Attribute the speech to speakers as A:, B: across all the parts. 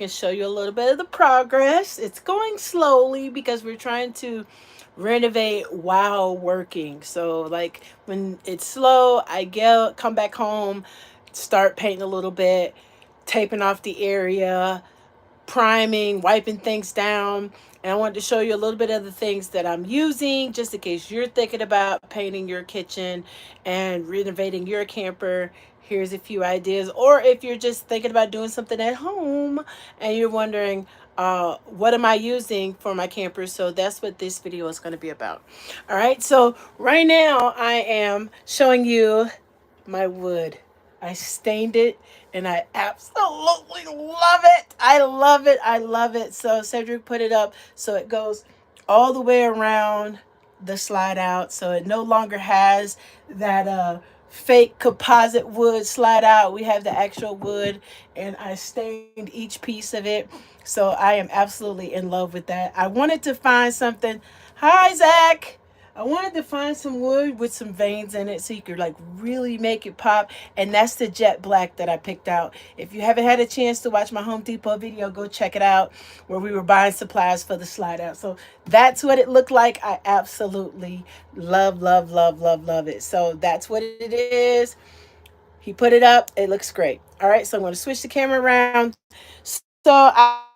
A: and show you a little bit of the progress. It's going slowly because we're trying to renovate while working. So like when it's slow, I get come back home, start painting a little bit, taping off the area, priming, wiping things down. And I wanted to show you a little bit of the things that I'm using just in case you're thinking about painting your kitchen and renovating your camper. Here's a few ideas. Or if you're just thinking about doing something at home and you're wondering, what am I using for my camper? So that's what this video is going to be about. All right. So right now I am showing you my wood. I stained it and I absolutely love it. I love it. I love it. So Cedric put it up so it goes all the way around the slide out. So it no longer has that fake composite wood slide out. We have the actual wood and I stained each piece of it. So I am absolutely in love with that. I wanted to find something. Hi, Zach. I wanted to find some wood with some veins in it so you could like really make it pop. And that's the jet black that I picked out. If you haven't had a chance to watch my Home Depot video, go check it out where we were buying supplies for the slide out. So that's what it looked like. I absolutely love, love, love, love, love it. So that's what it is. He put it up. It looks great. All right, so I'm going to switch the camera around. So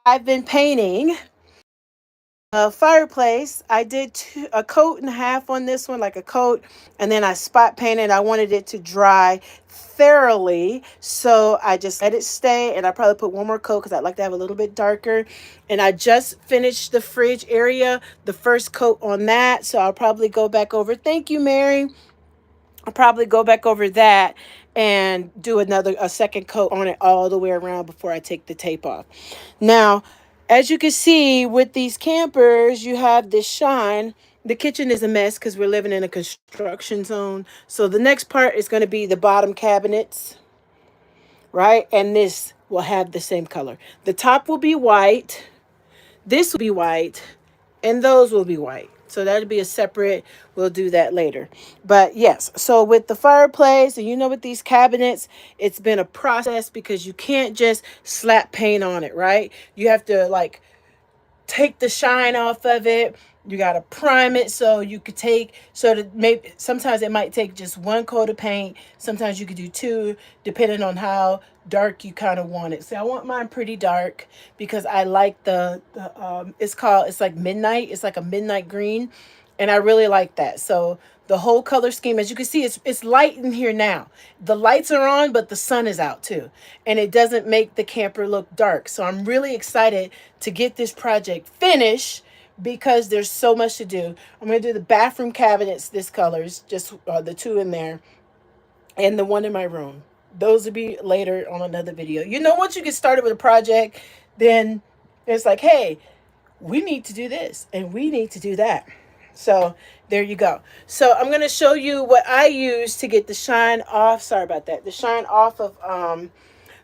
A: I've been painting the fireplace. I did a coat and a half on this one, like a coat, and then I spot painted. I wanted it to dry thoroughly, so I just let it stay, and I probably put one more coat because I'd like to have a little bit darker. And I just finished the fridge area, the first coat on that, so I'll probably go back over. Thank you, Mary. I'll probably go back over that and do a second coat on it all the way around before I take the tape off. Now, as you can see with these campers, you have this shine. The kitchen is a mess because we're living in a construction zone. So the next part is going to be the bottom cabinets, right? And this will have the same color. The top will be white. This will be white, and those will be white. So that'll be a separate, we'll do that later. But yes, so with the fireplace, and you know, with these cabinets, it's been a process because you can't just slap paint on it, right? You have to like take the shine off of it. You got to prime it so you could take, so that maybe sometimes it might take just one coat of paint. Sometimes you could do two, depending on how dark you kind of want it. So I want mine pretty dark because I like it's like midnight. It's like a midnight green. And I really like that. So the whole color scheme, as you can see, it's light in here now. The lights are on, but the sun is out too. And it doesn't make the camper look dark. So I'm really excited to get this project finished because there's so much to do. I'm going to do the bathroom cabinets, this colors, just the two in there, and the one in my room. Those will be later on another video. You know, once you get started with a project, then it's like, hey, we need to do this and we need to do that. So there you go. So I'm going to show you what I use to get the shine off. Sorry about that. The shine off of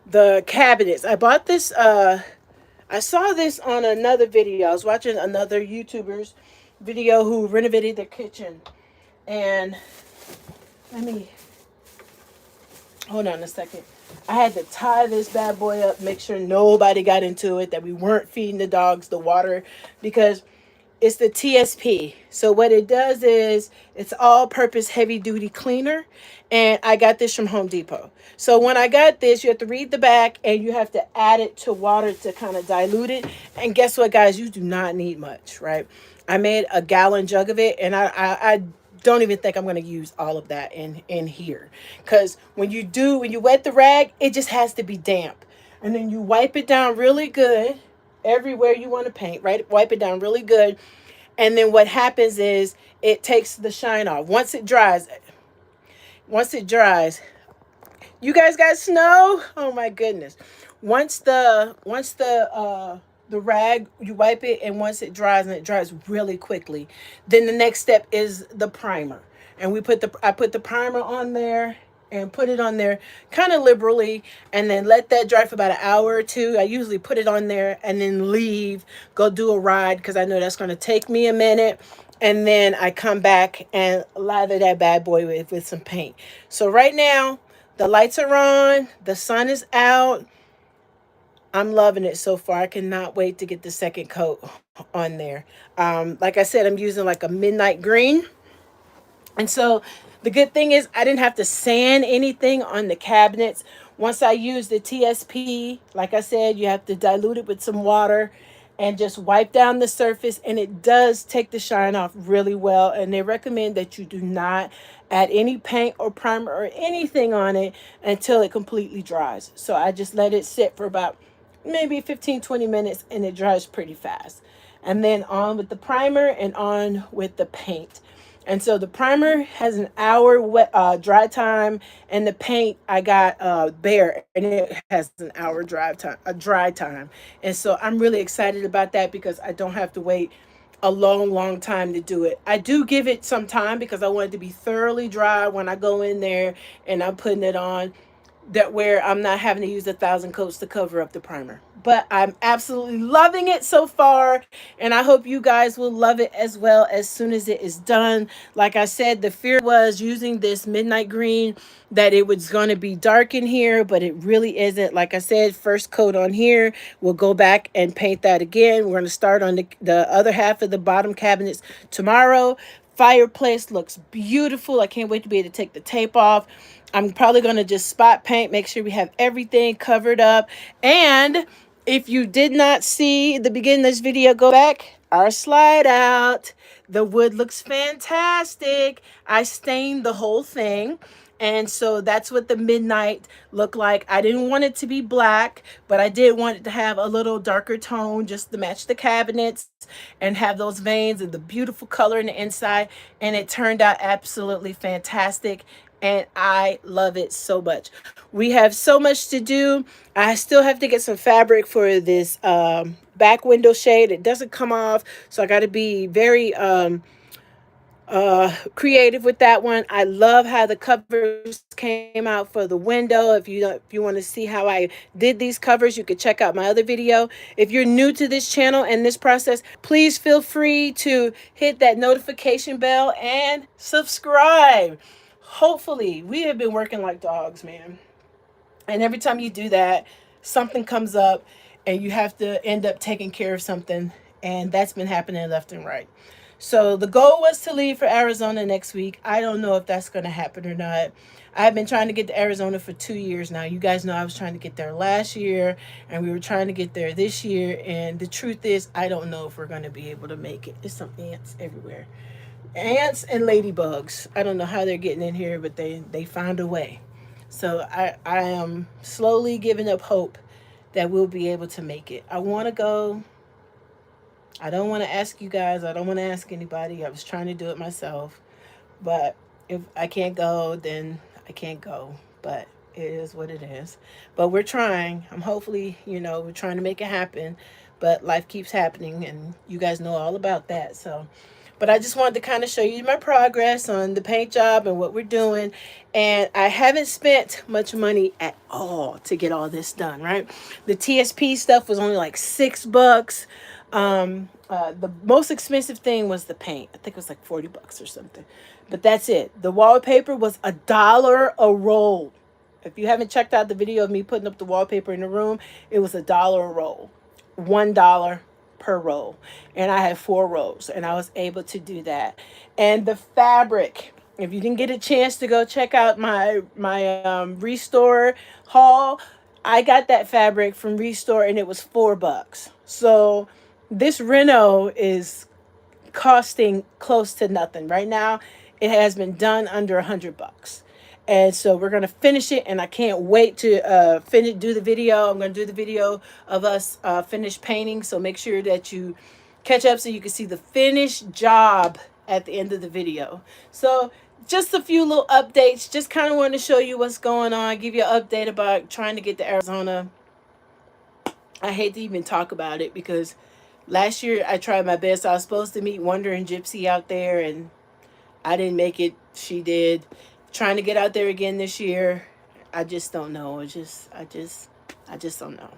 A: the cabinets. I bought this. I saw this on another video. I was watching another YouTuber's video who renovated their kitchen. And let me, hold on a second. I had to tie this bad boy up, make sure nobody got into it, that we weren't feeding the dogs the water, because it's the TSP. So what it does is it's all purpose heavy duty cleaner. And I got this from Home Depot. So when I got this, you have to read the back and you have to add it to water to kind of dilute it. And guess what, guys? You do not need much, right? I made a gallon jug of it, and I don't even think I'm going to use all of that in here. Because when you wet the rag, it just has to be damp. And then you wipe it down really good everywhere you want to paint, right? Wipe it down really good. And then what happens is it takes the shine off. Once it dries, you guys got snow? Oh my goodness. Once the rag, you wipe it, and once it dries, and it dries really quickly, then the next step is the primer. And I put the primer on there and put it on there kind of liberally, and then let that dry for about an hour or two. I usually put it on there and then leave, go do a ride, because I know that's going to take me a minute. And then I come back and lather that bad boy with some paint. So right now, the lights are on, the sun is out. I'm loving it so far. I cannot wait to get the second coat on there. Like I said, I'm using like a midnight green. And so the good thing is I didn't have to sand anything on the cabinets. Once I used the TSP, like I said, you have to dilute it with some water and just wipe down the surface, and it does take the shine off really well. And they recommend that you do not add any paint or primer or anything on it until it completely dries. So I just let it sit for about maybe 15-20 minutes, and it dries pretty fast. And then on with the primer and on with the paint. And so the primer has an hour wet dry time, and the paint I got bare, and it has an hour dry time. And so I'm really excited about that because I don't have to wait a long, long time to do it. I do give it some time because I want it to be thoroughly dry when I go in there and I'm putting it on, that where I'm not having to use 1,000 coats to cover up the primer. But I'm absolutely loving it so far, and I hope you guys will love it as well as soon as it is done. Like I said, the fear was using this midnight green that it was going to be dark in here, but it really isn't. Like I said, first coat on here, we'll go back and paint that again. We're going to start on the other half of the bottom cabinets tomorrow. Fireplace looks beautiful. I can't wait to be able to take the tape off. I'm probably going to just spot paint, make sure we have everything covered up. And if you did not see the beginning of this video, go back. Our slide out. The wood looks fantastic. I stained the whole thing. And so that's what the midnight looked like. I didn't want it to be black, but I did want it to have a little darker tone just to match the cabinets and have those veins and the beautiful color in the inside. And it turned out absolutely fantastic. And I love it so much. We have so much to do. I still have to get some fabric for this back window shade. It doesn't come off, so I got to be very creative with that one. I love how the covers came out for the window. If you want to see how I did these covers, you could check out my other video. If you're new to this channel and this process, please feel free to hit that notification bell and subscribe. Hopefully, we have been working like dogs, man. And every time you do that, something comes up and you have to end up taking care of something. And that's been happening left and right. So the goal was to leave for Arizona next week. I don't know if that's going to happen or not. I've been trying to get to Arizona for 2 years now. You guys know I was trying to get there last year, and we were trying to get there this year. And the truth is, I don't know if we're going to be able to make it. There's some ants everywhere. Ants and ladybugs. I don't know how they're getting in here, but they found a way. So I am slowly giving up hope that we'll be able to make it. I want to go. I don't want to ask you guys. I don't want to ask anybody. I was trying to do it myself. But if I can't go, then I can't go. But it is what it is. But we're trying. I'm hopefully, we're trying to make it happen. But life keeps happening, and you guys know all about that. So, but I just wanted to kind of show you my progress on the paint job and what we're doing. And I haven't spent much money at all to get all this done, right? The TSP stuff was only like $6. The most expensive thing was the paint. I think it was like $40 or something. But that's it. The wallpaper was $1 a roll. If you haven't checked out the video of me putting up the wallpaper in the room, it was $1 a roll. $1 per roll. And I had 4 rolls, and I was able to do that. And the fabric, if you didn't get a chance to go check out my Restore haul, I got that fabric from Restore, and it was $4. So this Reno is costing close to nothing right now. It has been done under $100. And so we're gonna finish it, and I can't wait to do the video. I'm gonna do the video of us finished painting. So make sure that you catch up so you can see the finished job at the end of the video. So just a few little updates. Just kind of want to show you what's going on. Give you an update about trying to get to Arizona. I hate to even talk about it because last year I tried my best. I was supposed to meet Wonder and Gypsy out there, and I didn't make it. She did. Trying to get out there again this year. I just don't know. I just don't know.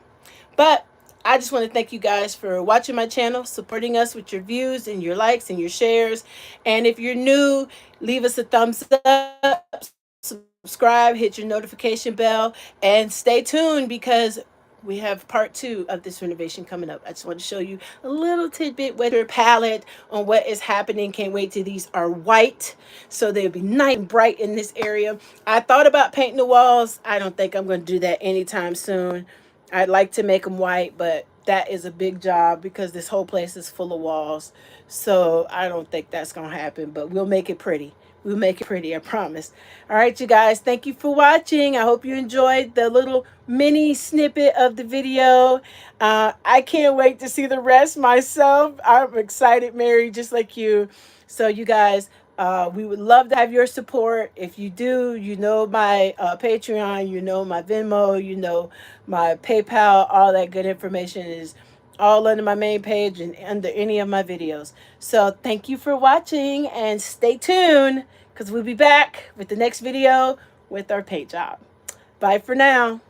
A: But I just want to thank you guys for watching my channel, supporting us with your views and your likes and your shares. And if you're new, leave us a thumbs up, subscribe, hit your notification bell, and stay tuned because we have part two of this renovation coming up. I just want to show you a little tidbit with your palette on what is happening. Can't wait till these are white, so they'll be nice and bright in this area. I thought about painting the walls. I don't think I'm going to do that anytime soon. I'd like to make them white, but that is a big job because this whole place is full of walls. So I don't think that's going to happen, but we'll make it pretty. We'll make it pretty, I promise. All right, you guys, thank you for watching. I hope you enjoyed the little mini snippet of the video. I can't wait to see the rest myself. I'm excited, Mary, just like you. So, you guys, we would love to have your support. If you do, you know my Patreon, you know my Venmo, you know my PayPal, all that good information is all under my main page and under any of my videos. So thank you for watching and stay tuned because we'll be back with the next video with our paint job. Bye for now.